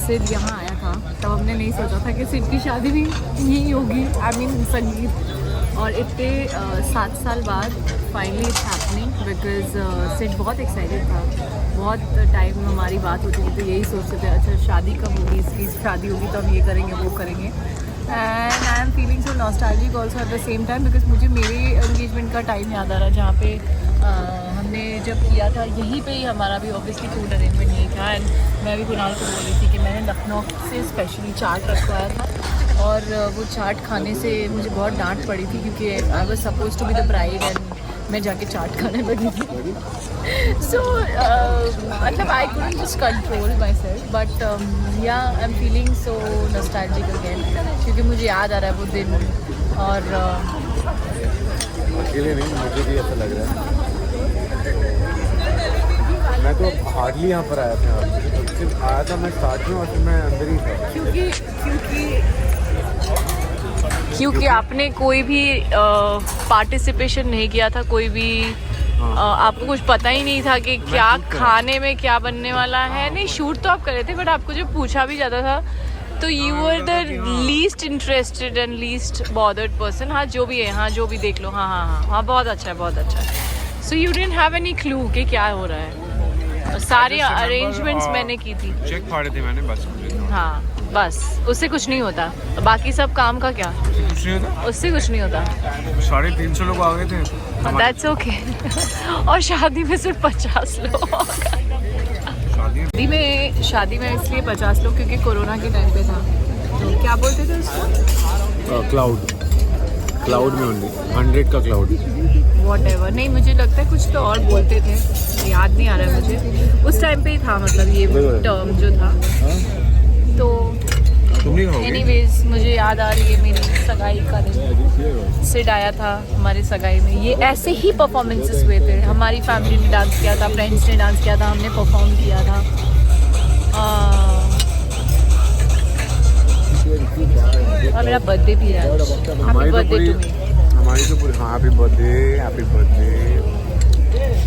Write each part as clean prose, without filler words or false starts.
सिड यहाँ आया था तब हमने नहीं सोचा था कि सिड की शादी भी यही होगी, आई मीन संगीत। और इतने 7 साल बाद finally it's happening because Sid बहुत एक्साइटेड था। बहुत टाइम हमारी बात होती थी तो यही सोचते थे अच्छा शादी कब होगी, इसकी शादी होगी तो हम ये करेंगे वो करेंगे। And I am feeling so nostalgic also at the same time because मुझे मेरे एंगेजमेंट का टाइम याद आ रहा है जहाँ पे हमने जब किया था यहीं पे ही हमारा भी ऑब्वियसली फूड अरेंजमेंट यही था। एंड मैं भी कुणाल को बोल रही थी कि मैंने लखनऊ से स्पेशली चाट रखवाया था और वो चाट खाने से मुझे बहुत डांट पड़ी थी क्योंकि I was supposed to be the bride and मैं जाके चाट खाने लगी थी। सो मतलब I couldn't just control myself but yeah I am feeling so nostalgic again क्योंकि मुझे याद आ रहा है वो दिन। और अकेले नहीं, मुझे भी ऐसा लग रहा है। मैं तो हार्डली यहाँ पर आया था, सिर्फ आया था मैं स्टार्ट में और फिर मैं अंदर ही था क्योंकि आपने कोई भी पार्टिसिपेशन नहीं किया था, कोई भी आपको कुछ पता ही नहीं था कि क्या खाने में क्या बनने वाला है। नहीं शूट तो आप कर रहे थे बट आपको जो पूछा भी जाता था तो you were the least interested and least bothered person. हाँ जो भी है, हाँ जो भी देख लो, हाँ हाँ हाँ हाँ बहुत अच्छा है, बहुत अच्छा है। So you didn't have any clue कि क्या हो रहा है। सारे अरेंजमेंट्स मैंने की थी, चेक फाड़े थे मैंने बस। हाँ बस उससे कुछ नहीं होता, बाकी सब काम का क्या, कुछ नहीं होता, उससे कुछ नहीं होता। 350 लोग आ गए थे, दैट्स ओके। और शादी में सिर्फ 50 लोग। शादी में इसलिए 50 लोग क्योंकि कोरोना के टाइम पे था तो क्या बोलते थे उसको, क्लाउड में ओनली 100 का क्लाउड व्हाटएवर। नहीं मुझे लगता है कुछ तो और बोलते थे, याद नहीं आ रहा है मुझे। उस टाइम पे ही था मतलब ये टर्म जो था। तो एनीवेज मुझे याद आ रही है मेरी सगाई का दिन, सिड आया था हमारी सगाई में। ये ऐसे ही परफॉर्मेंसेस हुए थे, हमारी फैमिली ने डांस किया था, फ्रेंड्स ने डांस किया था, हमने परफॉर्म किया था। और मेरा बर्थडे भी है, हैप्पी बर्थडे टू मी। हमारी तो पूरी happy birthday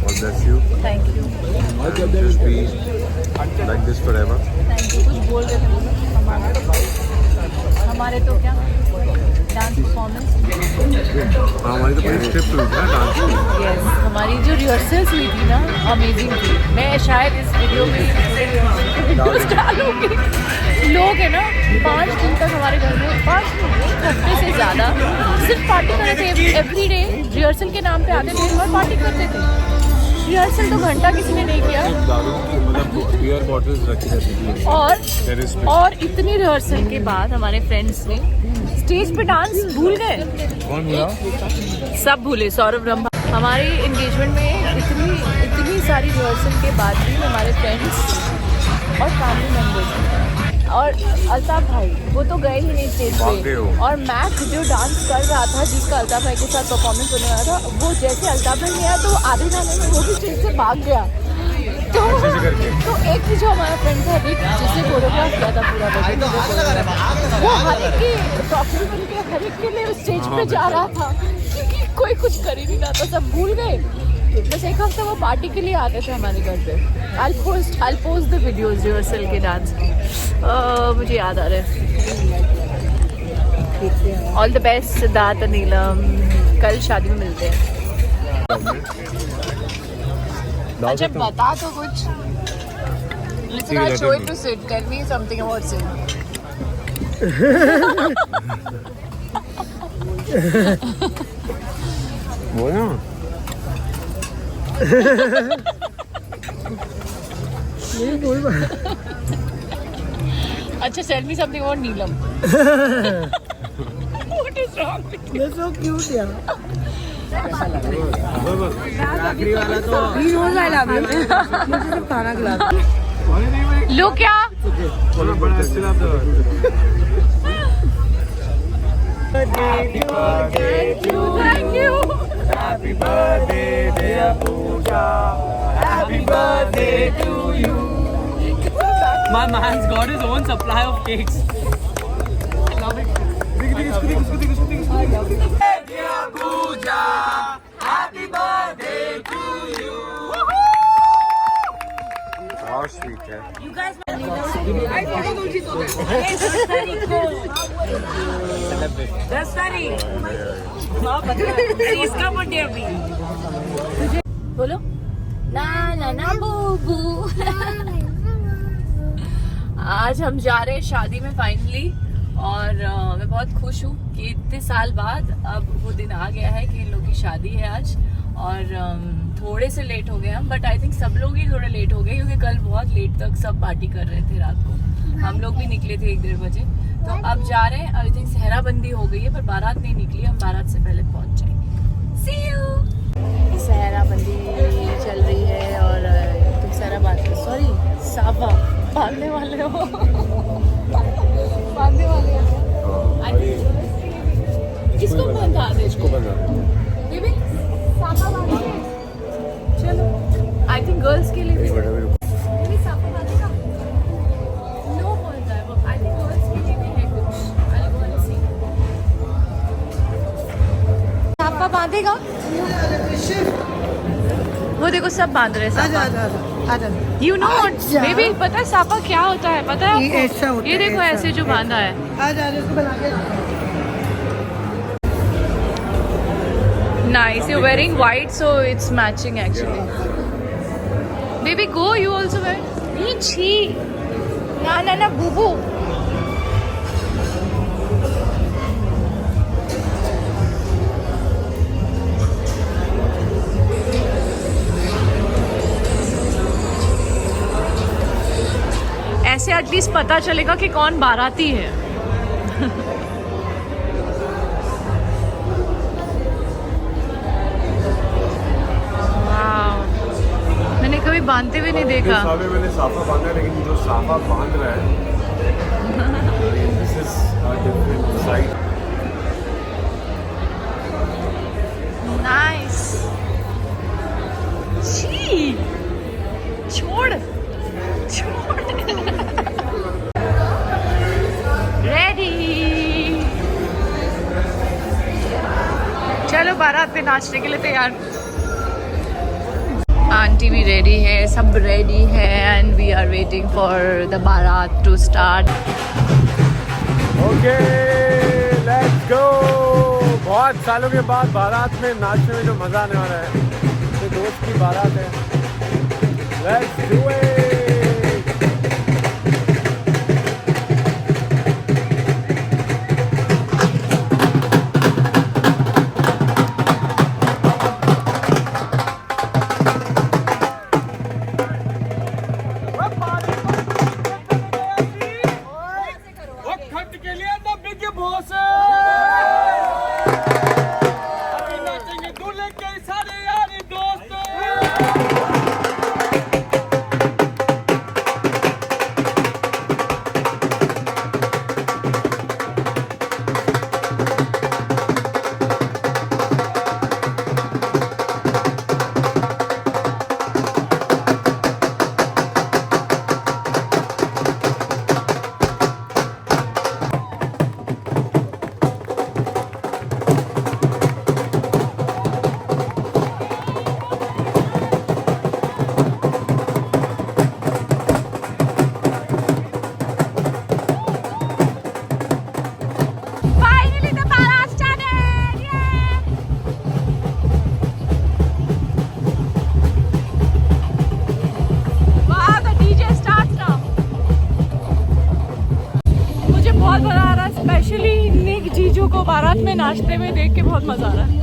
God bless you. Thank you. Just be like this forever. Thank you. कुछ बोल रहे थे हमारे तो क्या डांस परफॉर्मेंस। हमारी तो पूरी स्क्रिप्ट हुई थी ना डांस की। यस हमारी जो रिहर्सल्स हुई थी ना अमेजिंग थी। मैं शायद इस वीडियो में डालूंगी। लोग है ना 5 दिन तक हमारे घर में, 5 एक हफ्ते से ज़्यादा सिर्फ पार्टी कर रहे थे। एवरी डे रिहर्सल के नाम पे आते थे और पार्टी करते थे। रिहर्सल तो घंटा किसी ने नहीं किया। दारू की मतलब बियर बॉटल्स रखी रहती थी और इतनी रिहर्सल के बाद हमारे फ्रेंड्स ने स्टेज पे डांस भूल गए। कौन भूला? सब भूले, सौरभ रंभा। हमारे एंगेजमेंट में इतनी सारी रिहर्सल के बाद भी हमारे फ्रेंड्स और फैमिली मेम्बर्स और अल्ताफ भाई वो तो गए ही नहीं स्टेज पे। और मैक जो डांस कर रहा था जिसका अल्ताफ भाई के साथ परफॉर्मेंस होने वाला था, वो जैसे अल्ताफ भाई नहीं आया तो आधे गाने में वो भी स्टेज से भाग गया। तो एक जो हमारा फ्रेंड था रिक जिसने कोरियोग्राफ किया था पूरा वो हर एक के लिए स्टेज पे जा रहा था क्योंकि कोई कुछ कर ही नहीं रहा था, सब भूल गए। बस एक हफ्ता वो पार्टी के लिए आते थे हमारे घर पे। I'll post the videos rehearsal के डांस की। मुझे याद आ रहा है। ऑल द बेस्ट सिद्धार्थ नीलम, कल शादी में मिलते हैं। अच्छा बता तो कुछ। Listen, I'll show it to Sid. Tell me something about Sid. वो ना अच्छा tell me something about Neelam. What is wrong with you? You're so cute यार। आखिरी वाला तो He knows I love you. मुझे सिर्फ खाना खिला। लो क्या? बोलो बड़ा still up there. Thank you. Happy birthday dear Pooja. Happy birthday to you. My man's got his own supply of cakes. Love it. Dear Pooja, happy birthday to you. How sweet है। You guys 10 तारीख इसका birthday अभी बोलो ना ना ना बूबू। आज हम जा रहे हैं शादी में फाइनली और मैं बहुत खुश हूँ कि इतने साल बाद अब वो दिन आ गया है कि इन लोग की शादी है आज। और थोड़े से लेट हो गए हम, बट आई थिंक सब लोग ही थोड़े लेट हो गए क्योंकि कल बहुत लेट तक सब पार्टी कर रहे थे रात को। हम लोग भी निकले थे 1-1:30 बजे। तो अब जा रहे हैं। आई थिंक सहराबंदी हो गई है पर बारात नहीं निकली, हम बारात से पहले पहुंच जाएंगे। सी यू। सहराबंदी चल रही है और तुम सहरा साफा बांधने वाले हो बांधने वाले हो। किसको बंधा दे? इसको बंधा दे। ये भी साफा बांधे। चलो आई थिंक गर्ल्स के लिए भी ये भी साफा बांधेगा। नो बोलता है वो। आई थिंक गर्ल्स के लिए भी है कुछ। आई गो एंड सी। साफा बांधेगा वो। देखो सब बांध रहे हैं। यू नो बेबी पता है साफा क्या होता है? पता है ये ऐसा होता ये है, देखो ऐसा। ऐसे जो बांधा है। Nice, you're wearing white, so it's matching actually. Baby, go. You also wear. Nichi. Na, boo boo. ऐसे एटलीस्ट पता चलेगा कि कौन बाराती है। मैंने कभी बांधते हुए नहीं देखा। मैंने साफा बांधा है, लेकिन जो साफा बांध रहा है this is a different side. Nice. छी छोड़ रेडी। चलो बारात में नाचने के लिए तैयार। आंटी भी रेडी है, सब रेडी है and we are waiting for the baraat to start. Okay let's go. बहुत सालों के बाद बारात में नाचने में जो मजा आने वाला है, तो दोस्त की बारात है। Let's do it. को बारात में नाचते हुए देख के बहुत मजा आ रहा है।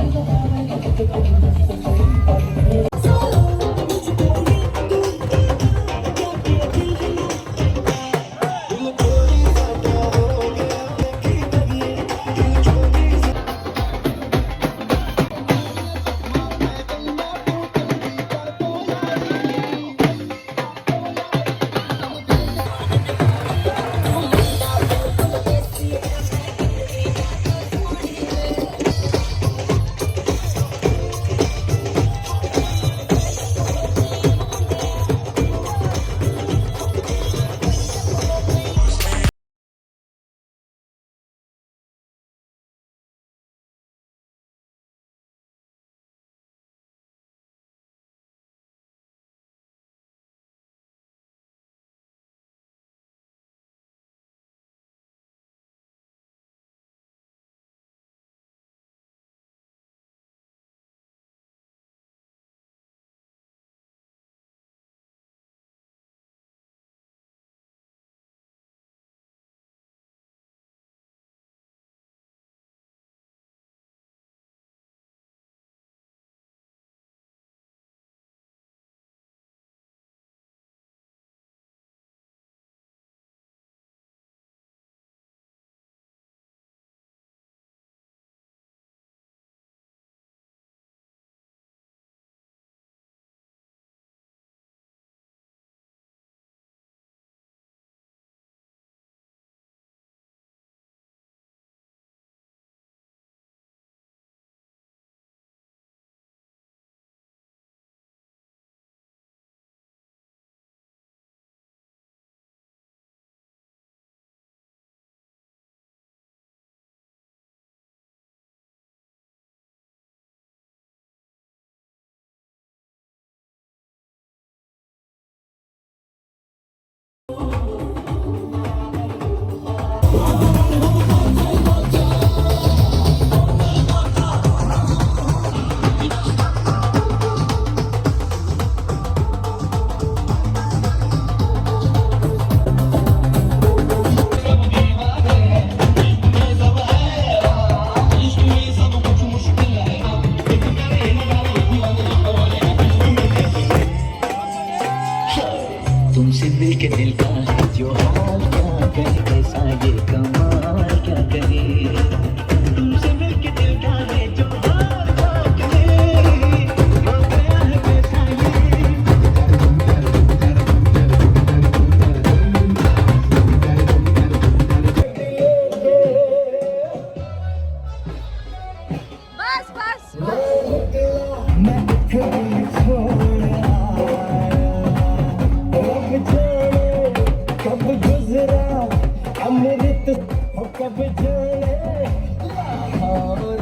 अमृत हो कब जाने और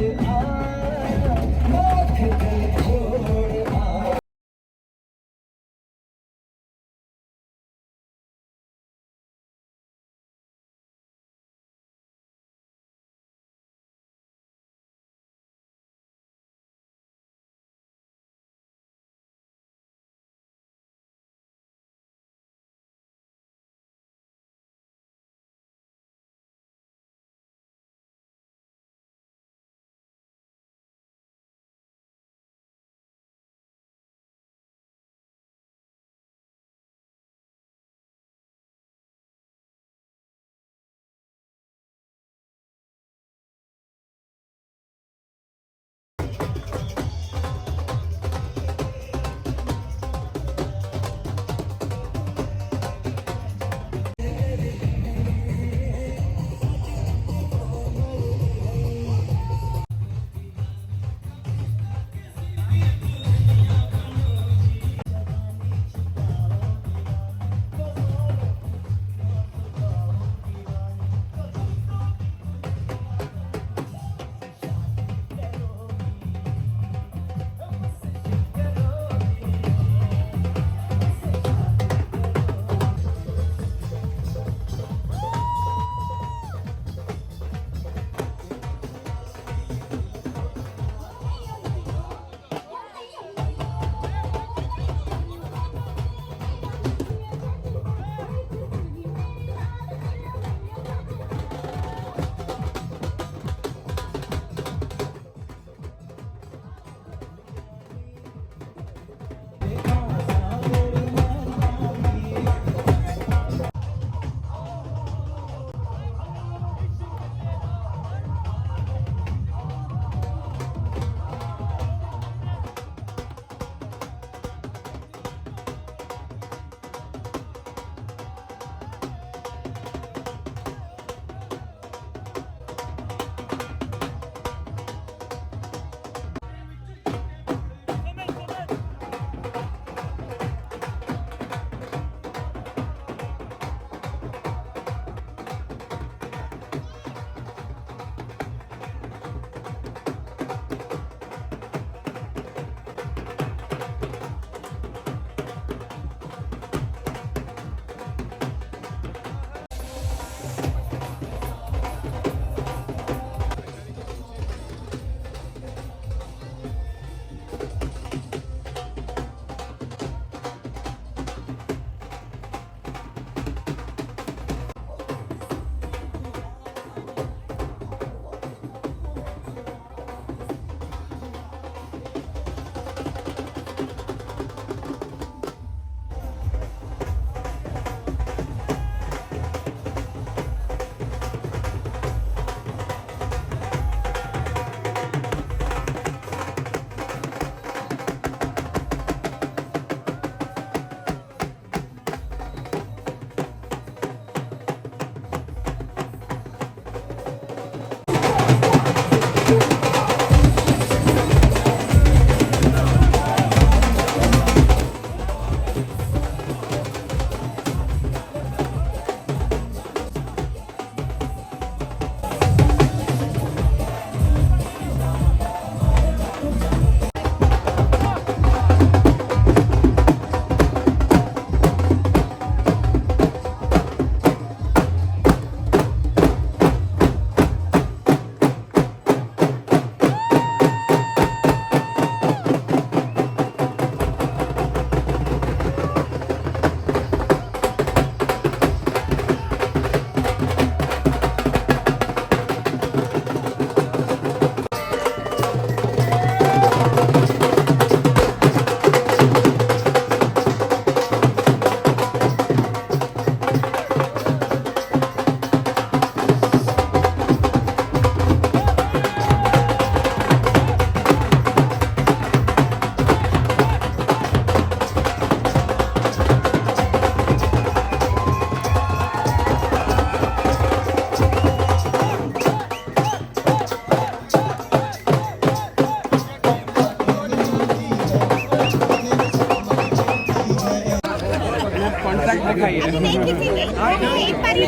नहीं किसी ने एक बार ही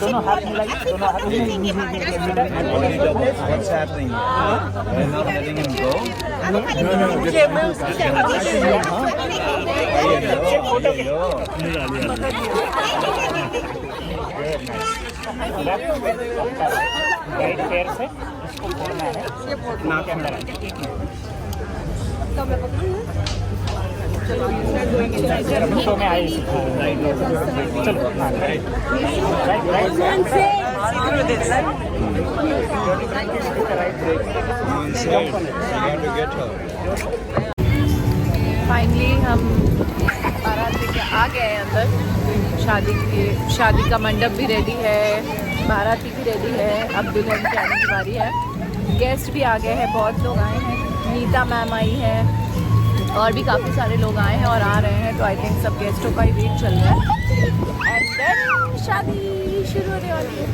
दोनों हाथ मिलाइए दोनों हाथ What's happening? We're not letting him go. Right पैर से इसको फोड़ना है नाक के अंदर शो में आए चलो फाइनली हम बारात लेके आ गए हैं अंदर। शादी का मंडप भी रेडी है, बाराती भी रेडी है, अब दुल्हन की आने की बारी है। गेस्ट भी आ गए हैं, बहुत लोग आए हैं, नीता मैम आई है और भी काफ़ी सारे लोग आए हैं और आ रहे हैं। तो आई थिंक सब गेस्टों का ही वेट चल रहा है एंड देन शादी शुरू होने वाली है।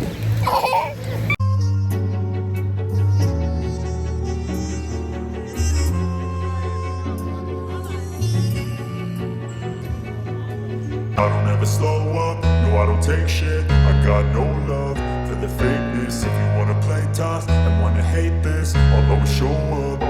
I don't ever slow up, no I don't take shit. I got no love for the fakeness. If you wanna play tough and wanna hate this, I'll always show up.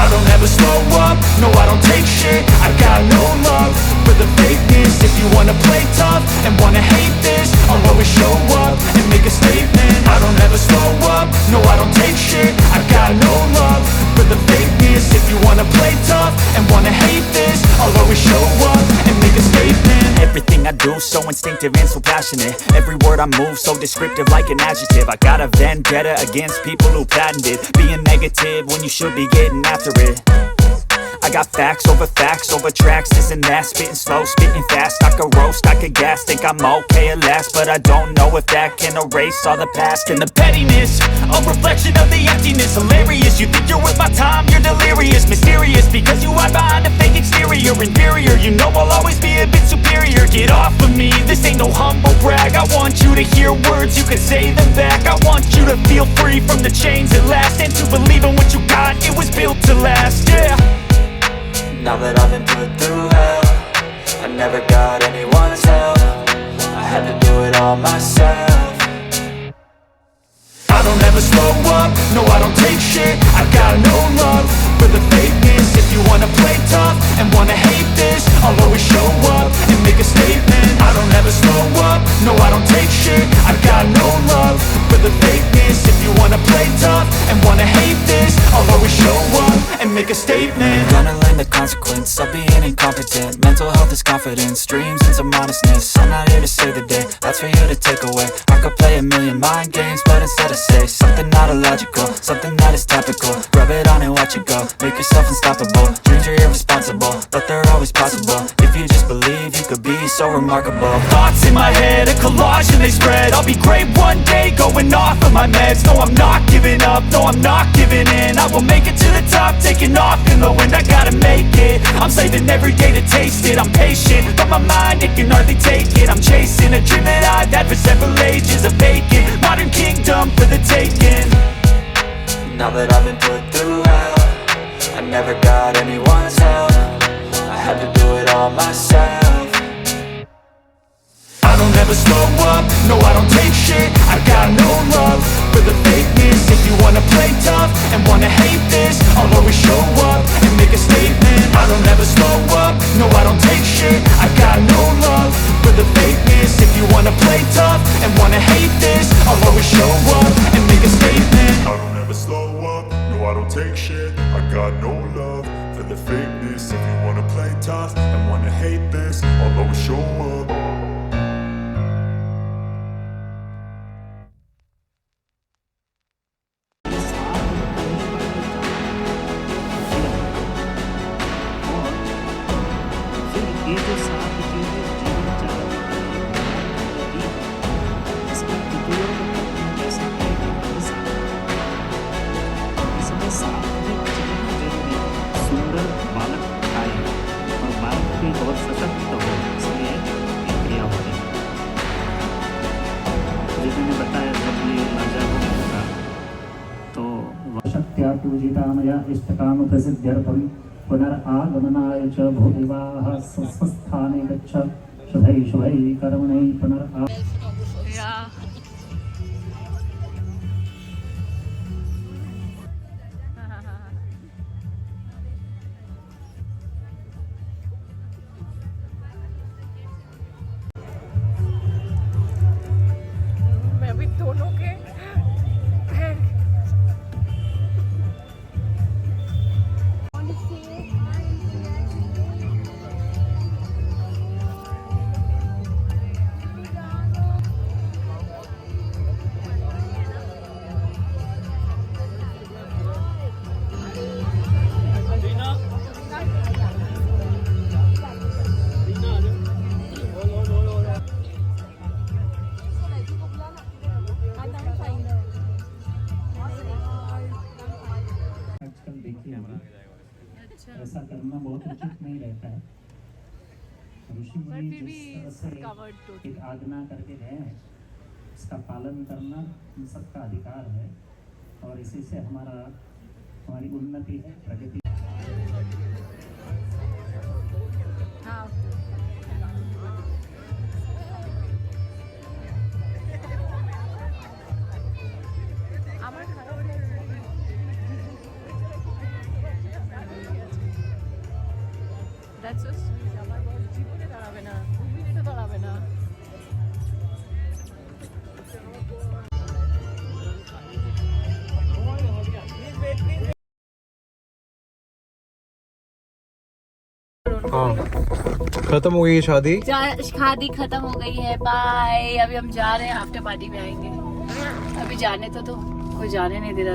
I don't ever slow up, no I don't take shit. I got no love for the fakeness. If you wanna play tough and wanna hate this, I'll always show up and make a statement. I don't ever slow up, no I don't take shit. I got no love for the fakeness. If you wanna play tough and wanna hate this, I'll always show up and make a statement. Everything I do so instinctive and so passionate. Every word I move so descriptive like an adjective. I got a vendetta against people who patented being negative when you should be getting after it. I got facts over tracks, this and that. Spitting slow, spitting fast. I could roast, I could gas. Think I'm okay at last, but I don't know if that can erase all the past. And the pettiness, a reflection of the emptiness. Hilarious, you think you're worth my time, you're delirious. Mysterious, because you hide behind a fake exterior. Inferior, you know I'll always be a bit superior. Get off of me, this ain't no humble brag. I want you to hear words, you can say them back. I want you to feel free from the chains at last, and to believe in what you got, it was built to last, yeah. Now that I've been put through hell, I never got anyone's help. I had to do it all myself. I don't ever slow up, no I don't take shit. I got no love for the fakeness. If you wanna play tough and wanna hate this, I'll always show up and make a statement. I don't ever slow up, no I don't take shit. I got no love for the fakeness. If you wanna play tough and wanna hate this, I'll always show up and make a statement. Gonna learn the consequence of being incompetent. Mental health is confidence, dreams and some honestness. I'm not here to save the day, that's for you to take away. I could play a million mind games, but instead I say something not illogical, something that is topical. Rub it on and watch it go, make yourself unstoppable. Dreams are irresponsible, but they're always possible. If you just believe, you could be so remarkable. Thoughts in my head, a collage and they spread. I'll be great one day, going off of my meds. No, I'm not giving up, no, I'm not giving in. I will make it to the top, taking off in the wind. I gotta make it, I'm saving every day to taste it. I'm patient, but my mind, it can hardly take it. I'm chasing a dream that I've had for several ages. A vacant, modern kingdom for the taking. Now that I've been put through hell, I never got anyone's help. I had to do it all myself. I don't ever slow up, no I don't take shit. I got no love for the fakeness. If you wanna play tough and wanna hate this, I'll always show up and make a statement. I don't ever slow up, no I don't take shit. I got no love for the fakeness. If you wanna play tough and wanna hate this, I'll always show up and make a statement. I don't ever slow up, no I don't take shit. I got no love for the fakeness. If you wanna play tough and wanna hate this, I'll always show up. ये जो साथ जीवन चला इसका उपयोग कैसे इसमें साथ में जीना जरूरी है। सुंदर बालक आए और बालक भी बहुत सशक्त हो, इसलिए ये क्रिया होती है। जिन्होंने बताया जब ये लाजा होगा तो शक्त्या पूजितामया इष्टकाम प्रसिद्ध्यर्थम पुनरागमनाय च भूरिवाह स्वस्थाने गच्छ शुभै शुभै कर्मणै पुनर् मैं अभी दोनों के आजकल देखिए ऐसा करना बहुत उचित नहीं रहता है। ऋषि मुनि फिर भी जिस तरह covered से totally। एक आज्ञा करके गए हैं, इसका पालन करना हम सबका अधिकार है और इसी से हमारी उन्नति है, प्रगति। हाँ আমার খারাপ That's so sweet. আমার বর জীবনে দাঁড়াবে না, 2 মিনিটও দাঁড়াবে না। खत्म हो गई शादी। शादी खत्म हो गई है, बाय। अभी हम जा रहे हैं, आफ्टर पार्टी में आएंगे। अभी जाने तो कोई जाने नहीं दे रहा।